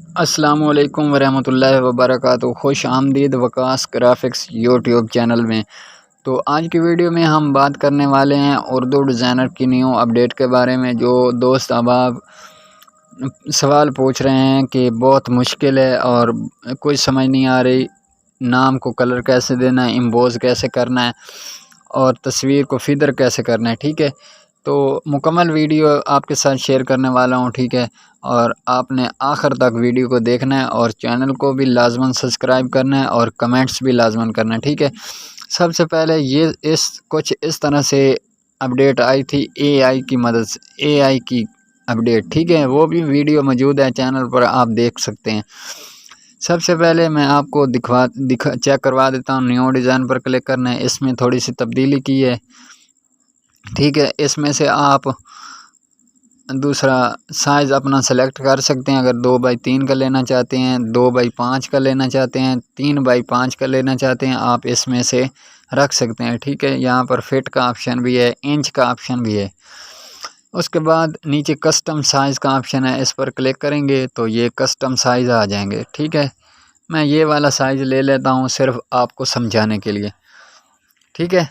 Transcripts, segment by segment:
अस्सलामुअलैकुम वरहमतुल्लाहि वबरकातुहू। खुश आमदीद वकास ग्राफ़िक्स यूट्यूब चैनल में। तो आज की वीडियो में हम बात करने वाले हैं उर्दू डिज़ाइनर की न्यू अपडेट के बारे में। जो दोस्त अहबाब सवाल पूछ रहे हैं कि बहुत मुश्किल है और कुछ समझ नहीं आ रही, नाम को कलर कैसे देना है, एम्बोस कैसे करना है और तस्वीर को फिदर कैसे करना है। ठीक है, तो मुकम्मल वीडियो आपके साथ शेयर करने वाला हूँ। ठीक है, और आपने आखिर तक वीडियो को देखना है और चैनल को भी लाजमन सब्सक्राइब करना है और कमेंट्स भी लाजमन करना है। ठीक है, सबसे पहले ये कुछ इस तरह से अपडेट आई थी एआई की मदद से, एआई की अपडेट। ठीक है, वो भी वीडियो मौजूद है चैनल पर, आप देख सकते हैं। सबसे पहले मैं आपको चेक करवा देता हूँ। न्यू डिज़ाइन पर क्लिक करना है, इसमें थोड़ी सी तब्दीली की है। ठीक है, इसमें से आप दूसरा साइज़ अपना सेलेक्ट कर सकते हैं। अगर 2x3 का लेना चाहते हैं, 2x5 का लेना चाहते हैं, 3x5 का लेना चाहते हैं, आप इसमें से रख सकते हैं। ठीक है, यहाँ पर फिट का ऑप्शन भी है, इंच का ऑप्शन भी है। उसके बाद नीचे कस्टम साइज़ का ऑप्शन है, इस पर क्लिक करेंगे तो ये कस्टम साइज़ आ जाएंगे। ठीक है, मैं ये वाला साइज़ ले लेता हूँ सिर्फ आपको समझाने के लिए। ठीक है,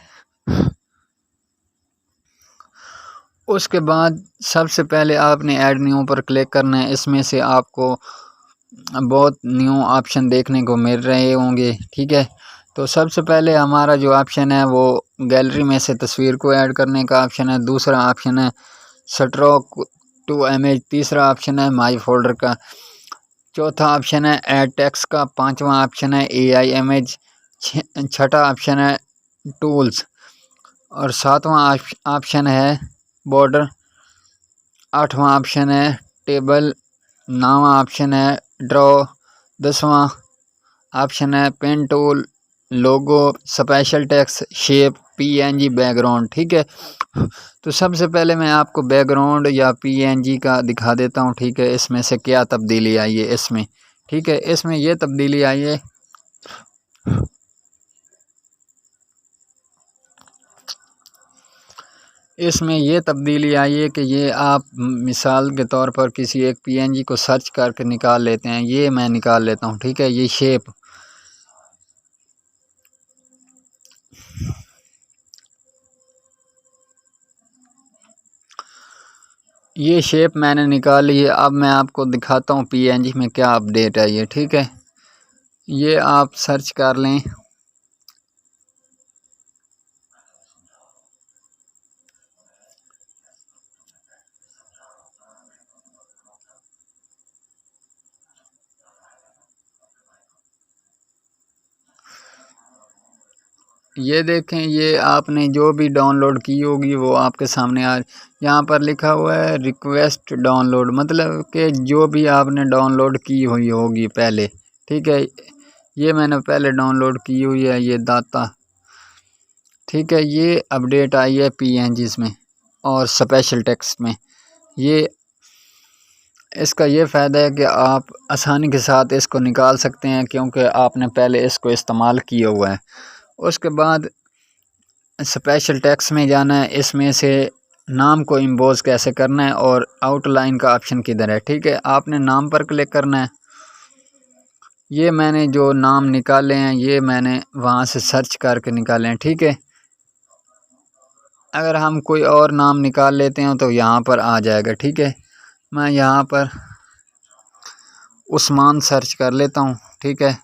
उसके बाद सबसे पहले आपने ऐड न्यू पर क्लिक करना है। इसमें से आपको बहुत न्यू ऑप्शन देखने को मिल रहे होंगे। ठीक है, तो सबसे पहले हमारा जो ऑप्शन है वो गैलरी में से तस्वीर को ऐड करने का ऑप्शन है। दूसरा ऑप्शन है स्ट्रोक टू इमेज। तीसरा ऑप्शन है माई फोल्डर का। चौथा ऑप्शन है ऐड टेक्स्ट का। पांचवा ऑप्शन है एआई इमेज। छठा ऑप्शन है टूल्स और सातवां ऑप्शन है बॉर्डर। आठवां ऑप्शन है टेबल। नौवां ऑप्शन है ड्रॉ। 10वां ऑप्शन है pen tool, logo, special text, shape, PNG, background. ठीक है, तो सबसे पहले मैं आपको बैकग्राउंड या पीएनजी का दिखा देता हूँ। ठीक है, इसमें से क्या तब्दीली आई है इसमें। ठीक है, इसमें यह तब्दीली आई है, इसमें ये तब्दीली आई है कि ये आप मिसाल के तौर पर किसी एक पीएनजी को सर्च करके निकाल लेते हैं। ये मैं निकाल लेता हूँ। ठीक है, ये शेप, ये शेप मैंने निकाल ली है। अब मैं आपको दिखाता हूँ पीएनजी में क्या अपडेट है ये। ठीक है, ये आप सर्च कर लें। ये देखें, ये आपने जो भी डाउनलोड की होगी वो आपके सामने आ, यहाँ पर लिखा हुआ है रिक्वेस्ट डाउनलोड, मतलब कि जो भी आपने डाउनलोड की हुई होगी पहले। ठीक है, ये मैंने पहले डाउनलोड की हुई है, ये डाटा। ठीक है, ये अपडेट आई है पीएनजीज में और स्पेशल टेक्स्ट में। ये इसका ये फ़ायदा है कि आप आसानी के साथ इसको निकाल सकते हैं क्योंकि आपने पहले इसको इस्तेमाल किया हुआ है। उसके बाद स्पेशल टेक्स्ट में जाना है, इसमें से नाम को इम्पोज कैसे करना है और आउटलाइन का ऑप्शन किधर है। ठीक है, आपने नाम पर क्लिक करना है। ये मैंने जो नाम निकाले हैं ये मैंने वहाँ से सर्च करके निकाले हैं। ठीक है, अगर हम कोई और नाम निकाल लेते हैं तो यहाँ पर आ जाएगा। ठीक है, मैं यहाँ पर उस्मान सर्च कर लेता हूँ। ठीक है,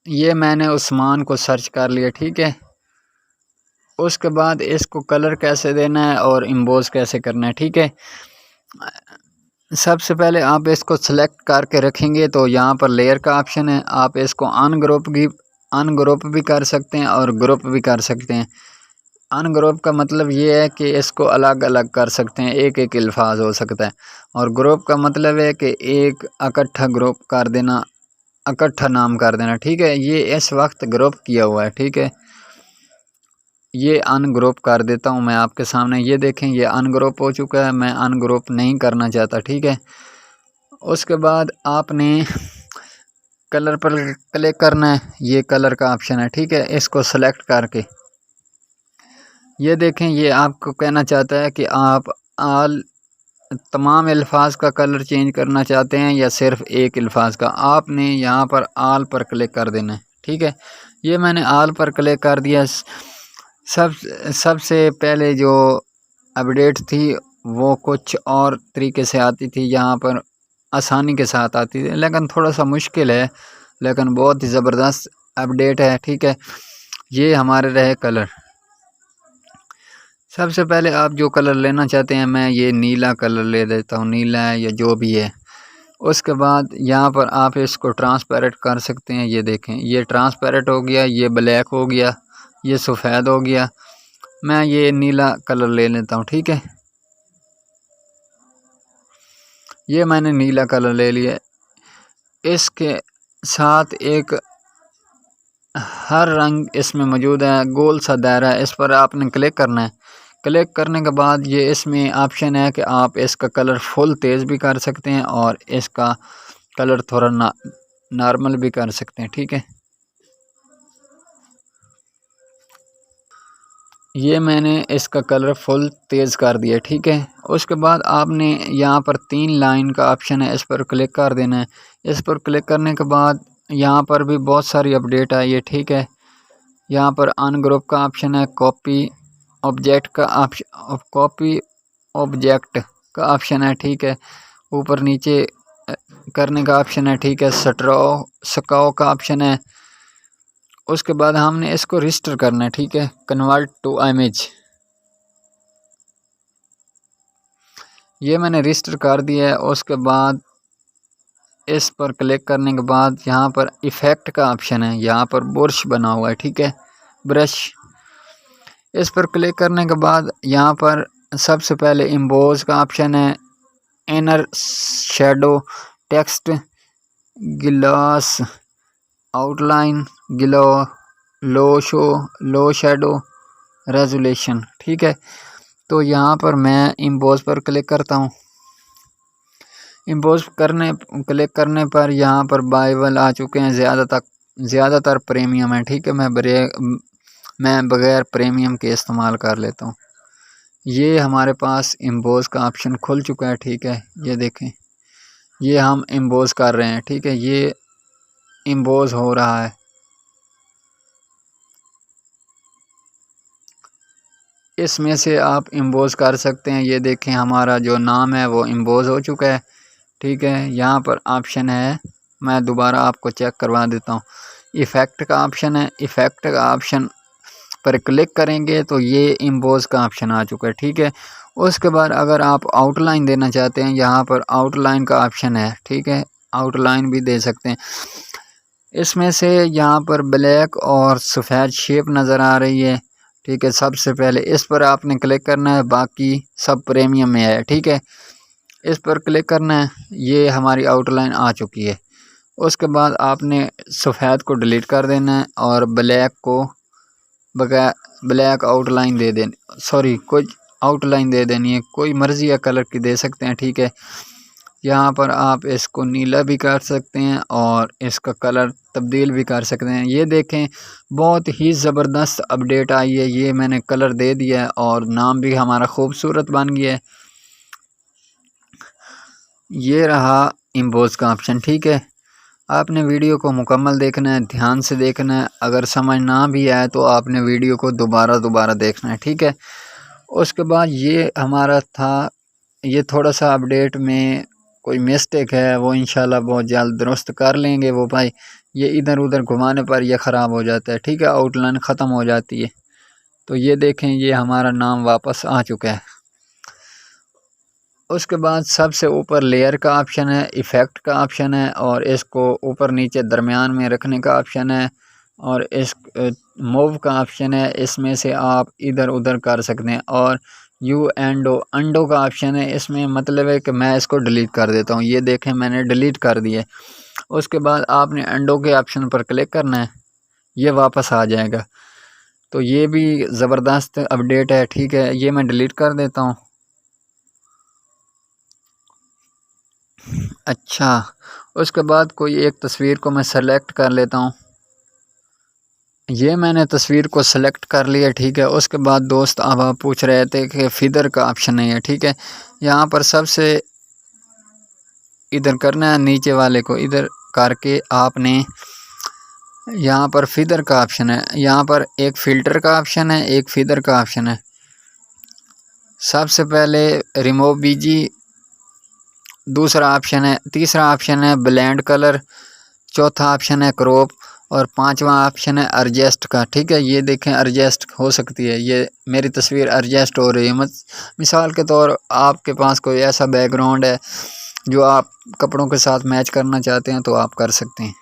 ये मैंने उस्मान को सर्च कर लिया। ठीक है, उसके बाद इसको कलर कैसे देना है और इम्बोज कैसे करना है। ठीक है, सबसे पहले आप इसको सेलेक्ट करके रखेंगे तो यहाँ पर लेयर का ऑप्शन है। आप इसको अनग्रुप भी कर सकते हैं और ग्रुप भी कर सकते हैं। अनग्रुप का मतलब ये है कि इसको अलग अलग कर सकते हैं, एक एक अल्फाज हो सकता है। और ग्रुप का मतलब है कि एक इकट्ठा ग्रुप कर देना, इकट्ठा नाम कर देना। ठीक है, ये इस वक्त ग्रुप किया हुआ है। ठीक है, ये अनग्रुप कर देता हूँ मैं आपके सामने। ये देखें ये अनग्रुप हो चुका है, मैं अनग्रुप नहीं करना चाहता, ठीक है। उसके बाद आपने कलर पर क्लिक करना है, ये कलर का ऑप्शन है, ठीक है। इसको सेलेक्ट करके ये देखें ये आपको कहना चाहता है कि आप तमाम अल्फाज का कलर चेंज करना चाहते हैं या सिर्फ एक अल्फाज का। आपने यहाँ पर आल पर क्लिक कर देना है, ठीक है। ये मैंने आल पर क्लिक कर दिया। सबसे पहले जो अपडेट थी वो कुछ और तरीके से आती थी, यहाँ पर आसानी के साथ आती थी, लेकिन थोड़ा सा मुश्किल है, लेकिन बहुत ही ज़बरदस्त अपडेट है, ठीक है। ये हमारे रहे कलर। सबसे पहले आप जो कलर लेना चाहते हैं, मैं ये नीला कलर ले देता हूँ, नीला है या जो भी है। उसके बाद यहाँ पर आप इसको ट्रांसपेरेंट कर सकते हैं। ये देखें ये ट्रांसपेरेंट हो गया, ये ब्लैक हो गया, ये सफ़ेद हो गया। मैं ये नीला कलर ले लेता हूँ, ठीक है। ये मैंने नीला कलर ले लिया। इसके साथ एक हर रंग इसमें मौजूद है, गोल सा दायरा है, इस पर आपने क्लिक करना है। क्लिक करने के बाद ये इसमें ऑप्शन है कि आप इसका कलर फुल तेज़ भी कर सकते हैं और इसका कलर थोड़ा नॉर्मल भी कर सकते हैं, ठीक है। ये मैंने इसका कलर फुल तेज़ कर दिया, ठीक है। उसके बाद आपने यहाँ पर 3 लाइन का ऑप्शन है, इस पर क्लिक कर देना है। इस पर क्लिक करने के बाद यहाँ पर भी बहुत सारी अपडेट आई है, ठीक है। यहाँ पर अनग्रुप का ऑप्शन है, कॉपी ऑब्जेक्ट का ऑप्शन है, ठीक है। ऊपर नीचे करने का ऑप्शन है, ठीक है। स्काओ का ऑप्शन है। उसके बाद हमने इसको रजिस्टर करना है, ठीक है। कन्वर्ट टू इमेज, ये मैंने रजिस्टर कर दिया है। उसके बाद इस पर क्लिक करने के बाद यहाँ पर इफ़ेक्ट का ऑप्शन है, यहाँ पर ब्रश बना हुआ है, ठीक है, ब्रश। इस पर क्लिक करने के बाद यहाँ पर सबसे पहले इम्बोज का ऑप्शन है, inner shadow, text, glass outline, glow, low shadow, resolution, ठीक है। तो यहाँ पर मैं इम्बोज पर क्लिक करता हूँ। इम्पोज क्लिक करने पर यहाँ पर बाइबल आ चुके हैं, ज़्यादातर प्रीमियम है, ठीक है। मैं बगैर प्रीमियम के इस्तेमाल कर लेता हूँ। ये हमारे पास इम्पोज का ऑप्शन खुल चुका है, ठीक है। ये देखें ये हम इम्पोज कर रहे हैं, ठीक है। ये इम्पोज हो रहा है। इसमें से आप इम्पोज कर सकते हैं। ये देखें हमारा जो नाम है वो इम्पोज हो चुका है, ठीक है। यहाँ पर ऑप्शन है, मैं दोबारा आपको चेक करवा देता हूँ। इफ़ेक्ट का ऑप्शन है, इफ़ेक्ट का ऑप्शन पर क्लिक करेंगे तो ये इम्पोज का ऑप्शन आ चुका है, ठीक है। उसके बाद अगर आप आउटलाइन देना चाहते हैं, यहाँ पर आउटलाइन का ऑप्शन है, ठीक है। आउटलाइन भी दे सकते हैं। इसमें से यहाँ पर ब्लैक और सफ़ेद शेप नज़र आ रही है, ठीक है। सबसे पहले इस पर आपने क्लिक करना है, बाकी सब प्रीमियम में है, ठीक है। इस पर क्लिक करना है, ये हमारी आउटलाइन आ चुकी है। उसके बाद आपने सफ़ेद को डिलीट कर देना है और ब्लैक आउटलाइन दे देनी, सॉरी कुछ आउटलाइन दे देनी है, कोई मर्ज़ी या कलर की दे सकते हैं, ठीक है। यहाँ पर आप इसको नीला भी कर सकते हैं और इसका कलर तब्दील भी कर सकते हैं। ये देखें बहुत ही ज़बरदस्त अपडेट आई है। ये मैंने कलर दे दिया है और नाम भी हमारा खूबसूरत बन गया है। ये रहा इम्पोज का ऑप्शन, ठीक है। आपने वीडियो को मुकम्मल देखना है, ध्यान से देखना है। अगर समझ ना भी आए तो आपने वीडियो को दोबारा देखना है, ठीक है। उसके बाद ये हमारा था, ये थोड़ा सा अपडेट में कोई मिस्टेक है, वो इंशाल्लाह बहुत जल्द दुरुस्त कर लेंगे वो भाई। ये इधर उधर घुमाने पर यह ख़राब हो जाता है, ठीक है, आउटलाइन ख़त्म हो जाती है। तो ये देखें ये हमारा नाम वापस आ चुका है। उसके बाद सबसे ऊपर लेयर का ऑप्शन है, इफ़ेक्ट का ऑप्शन है और इसको ऊपर नीचे दरमियान में रखने का ऑप्शन है और इस मूव का ऑप्शन है। इसमें से आप इधर उधर कर सकते हैं और अंडो का ऑप्शन है। इसमें मतलब है कि मैं इसको डिलीट कर देता हूँ। ये देखें मैंने डिलीट कर दिए। उसके बाद आपने अंडो के ऑप्शन पर क्लिक करना है, ये वापस आ जाएगा। तो ये भी ज़बरदस्त अपडेट है, ठीक है। ये मैं डिलीट कर देता हूँ। अच्छा, उसके बाद कोई एक तस्वीर को मैं सेलेक्ट कर लेता हूँ। ये मैंने तस्वीर को सेलेक्ट कर लिया, ठीक है। उसके बाद दोस्त अब आप पूछ रहे थे कि फिदर का ऑप्शन नहीं है, ठीक है। यहाँ पर सबसे इधर करना है, नीचे वाले को इधर करके आपने यहाँ पर फिदर का ऑप्शन है, यहाँ पर एक फ़िल्टर का ऑप्शन है, एक फिदर का ऑप्शन है। सबसे पहले रिमूव बीजी दूसरा ऑप्शन है, तीसरा ऑप्शन है ब्लेंड कलर, चौथा ऑप्शन है क्रॉप और पांचवा ऑप्शन है एडजस्ट का, ठीक है। ये देखें एडजस्ट हो सकती है, ये मेरी तस्वीर एडजस्ट हो रही है। मिसाल के तौर आपके पास कोई ऐसा बैकग्राउंड है जो आप कपड़ों के साथ मैच करना चाहते हैं तो आप कर सकते हैं।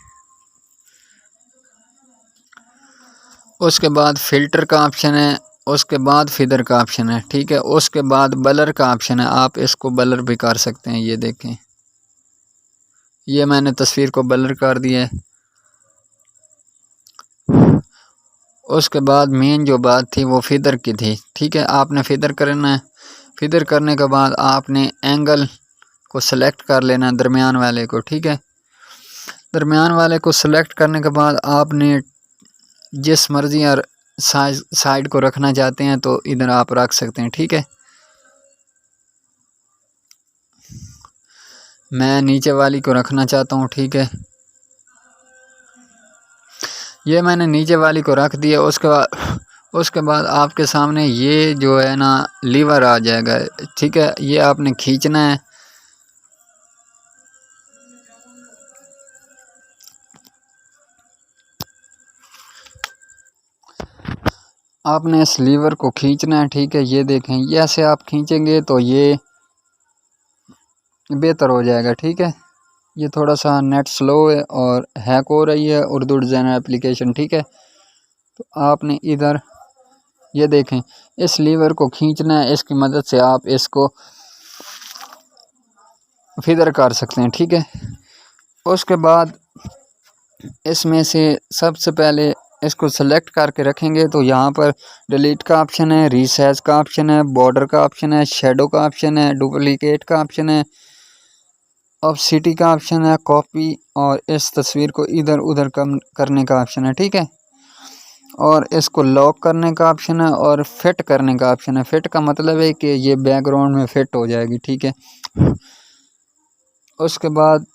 उसके बाद फ़िल्टर का ऑप्शन है, उसके बाद फिदर का ऑप्शन है, ठीक है। उसके बाद ब्लर का ऑप्शन है, आप इसको ब्लर भी कर सकते हैं। ये देखें, ये मैंने तस्वीर को ब्लर कर दिया है। उसके बाद मेन जो बात थी वो फिदर की थी, ठीक है। आपने फिदर करना है। फिदर करने के बाद आपने एंगल को सिलेक्ट कर लेना है, दरमियान वाले को, ठीक है। दरमियान वाले को सिलेक्ट करने के बाद आपने जिस मर्जी और साइड को रखना चाहते हैं तो इधर आप रख सकते हैं, ठीक है। मैं नीचे वाली को रखना चाहता हूँ, ठीक है। ये मैंने नीचे वाली को रख दिया। उसके बाद आपके सामने ये जो है ना लीवर आ जाएगा, ठीक है। ये आपने खींचना है। आपने इस लीवर को खींचना है, ठीक है। ये देखें, ये ऐसे आप खींचेंगे तो ये बेहतर हो जाएगा, ठीक है। ये थोड़ा सा नेट स्लो है और हैक हो रही है उर्दू डिज़ाइनर एप्लीकेशन, ठीक है। तो आपने इधर ये देखें, इस लीवर को खींचना है, इसकी मदद से आप इसको फिदर कर सकते हैं, ठीक है। उसके बाद इसमें से सबसे पहले इसको सेलेक्ट करके रखेंगे तो यहाँ पर डिलीट का ऑप्शन है, रीसाइज का ऑप्शन है, बॉर्डर का ऑप्शन है, शेडो का ऑप्शन है, डुप्लीकेट का ऑप्शन है, ऑब्सिटी का ऑप्शन है, कॉपी और इस तस्वीर को इधर उधर कम करने का ऑप्शन है, ठीक है। और इसको लॉक करने का ऑप्शन है और फिट करने का ऑप्शन है। फिट का मतलब है कि ये बैकग्राउंड में फिट हो जाएगी, ठीक है। उसके बाद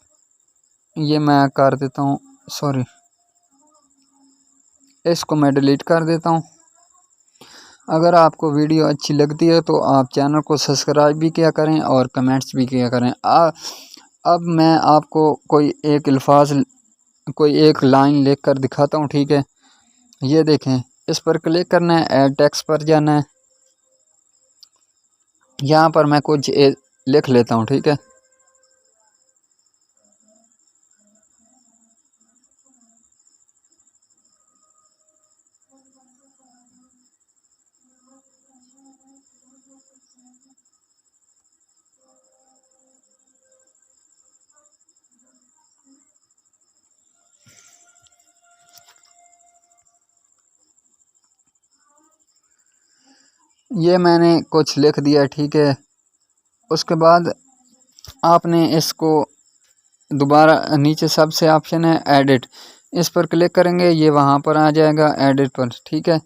ये मैं कर देता हूँ, सॉरी, इसको मैं डिलीट कर देता हूँ। अगर आपको वीडियो अच्छी लगती है तो आप चैनल को सब्सक्राइब भी किया करें और कमेंट्स भी किया करें। अब मैं आपको कोई एक लाइन लिख कर दिखाता हूँ, ठीक है। ये देखें, इस पर क्लिक करना है, ऐड टेक्स्ट पर जाना है। यहाँ पर मैं कुछ लिख लेता हूँ, ठीक है। ये मैंने कुछ लिख दिया, ठीक है। उसके बाद आपने इसको दोबारा नीचे सबसे ऑप्शन है एडिट, इस पर क्लिक करेंगे, ये वहाँ पर आ जाएगा एडिट पर, ठीक है।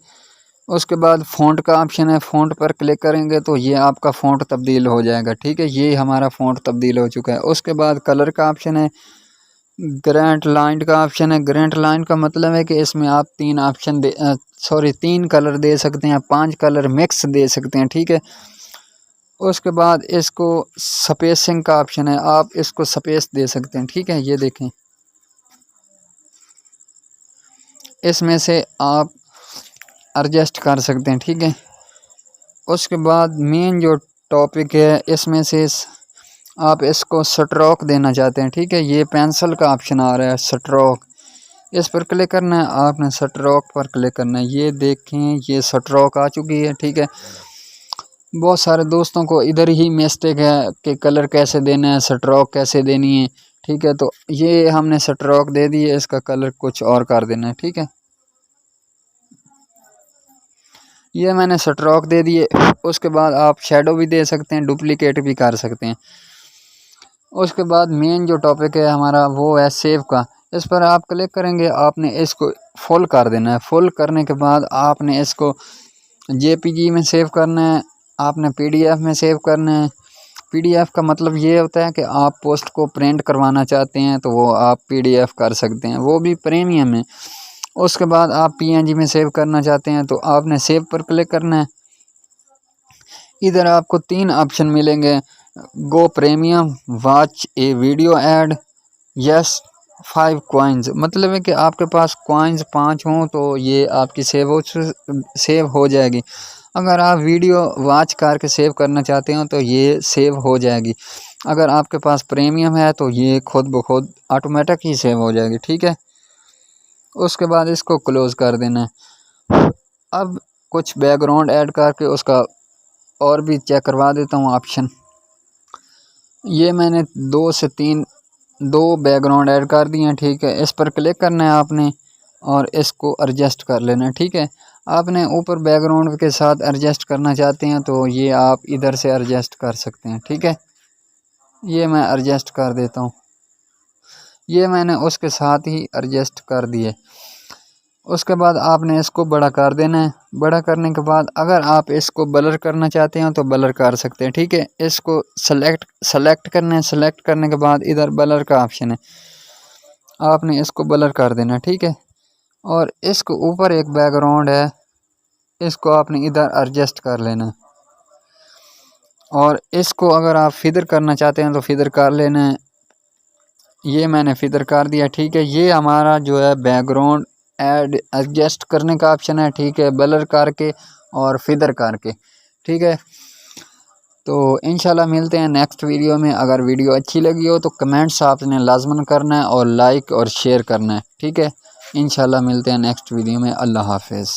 उसके बाद फ़ॉन्ट का ऑप्शन है, फ़ॉन्ट पर क्लिक करेंगे तो ये आपका फ़ॉन्ट तब्दील हो जाएगा, ठीक है। ये हमारा फ़ॉन्ट तब्दील हो चुका है। उसके बाद कलर का ऑप्शन है, ग्रेंट लाइन का ऑप्शन है। ग्रेंट लाइन का मतलब है कि इसमें आप तीन कलर दे सकते हैं, 5 कलर मिक्स दे सकते हैं, ठीक है। उसके बाद इसको स्पेसिंग का ऑप्शन है, आप इसको स्पेस दे सकते हैं, ठीक है। ये देखें, इसमें से आप एडजस्ट कर सकते हैं, ठीक है। उसके बाद मेन जो टॉपिक है, इसमें से आप इसको स्ट्रोक देना चाहते हैं, ठीक है। ये पेंसिल का ऑप्शन आ रहा है, स्ट्रोक, इस पर क्लिक करना है, आपने स्ट्रोक पर क्लिक करना है। ये देखें, ये स्ट्रोक आ चुकी है, ठीक है। बहुत सारे दोस्तों को इधर ही मिस्टेक है कि कलर कैसे देना है, स्ट्रोक कैसे देनी है, ठीक है। तो ये हमने स्ट्रोक दे दी है, इसका कलर कुछ और कर देना है, ठीक है। ये मैंने स्ट्रोक दे दिए। उसके बाद आप शेडो भी दे सकते हैं, डुप्लीकेट भी कर सकते हैं। उसके बाद मेन जो टॉपिक है हमारा वो है सेव का। इस पर आप क्लिक करेंगे, आपने इसको फुल कर देना है। फुल करने के बाद आपने इसको जेपीजी में सेव करना है, आपने पीडीएफ में सेव करना है। पीडीएफ का मतलब ये होता है कि आप पोस्ट को प्रिंट करवाना चाहते हैं तो वो आप पीडीएफ कर सकते हैं, वो भी प्रीमियम है। उसके बाद आप पीएनजी में सेव करना चाहते हैं तो आपने सेव पर क्लिक करना है। इधर आपको 3 ऑप्शन मिलेंगे, गो प्रीमियम, वॉच ए वीडियो ऐड, यस 5 कॉइन्स। मतलब है कि आपके पास कॉइन्स 5 हों तो ये आपकी सेव हो जाएगी। अगर आप वीडियो वॉच करके सेव करना चाहते हो तो ये सेव हो जाएगी। अगर आपके पास प्रीमियम है तो ये खुद ब खुद ऑटोमेटिक ही सेव हो जाएगी, ठीक है। उसके बाद इसको क्लोज़ कर देना है। अब कुछ बैकग्राउंड ऐड करके उसका और भी चेक करवा देता हूँ ऑप्शन। ये मैंने 2 से 3 बैकग्राउंड ऐड कर दिए हैं, ठीक है। इस पर क्लिक करना है आपने और इसको एडजस्ट कर लेना है, ठीक है। आपने ऊपर बैकग्राउंड के साथ एडजस्ट करना चाहते हैं तो ये आप इधर से एडजस्ट कर सकते हैं, ठीक है। ये मैं एडजस्ट कर देता हूँ। ये मैंने उसके साथ ही एडजस्ट कर दिए। उसके बाद आपने इसको बड़ा कर देना है। बड़ा करने के बाद अगर आप इसको ब्लर करना चाहते हैं तो ब्लर कर सकते हैं, ठीक है। इसको सेलेक्ट करना है। सेलेक्ट करने के बाद इधर ब्लर का ऑप्शन है, आपने इसको ब्लर कर देना, ठीक है। और इसको ऊपर एक बैकग्राउंड है, इसको आपने इधर एडजस्ट कर लेना है। और इसको अगर आप फिदर करना चाहते हैं तो फिदर कर लेना है। ये मैंने फिदर कर दिया, ठीक है। ये हमारा जो है बैकग्राउंड ऐड एडजस्ट करने का ऑप्शन है, ठीक है, ब्लर करके और फिदर करके, ठीक है। तो इंशाल्लाह मिलते हैं नेक्स्ट वीडियो में। अगर वीडियो अच्छी लगी हो तो कमेंट्स आपने लाजमन करना है और लाइक और शेयर करना है, ठीक है। इंशाल्लाह मिलते हैं नेक्स्ट वीडियो में। अल्लाह हाफिज़।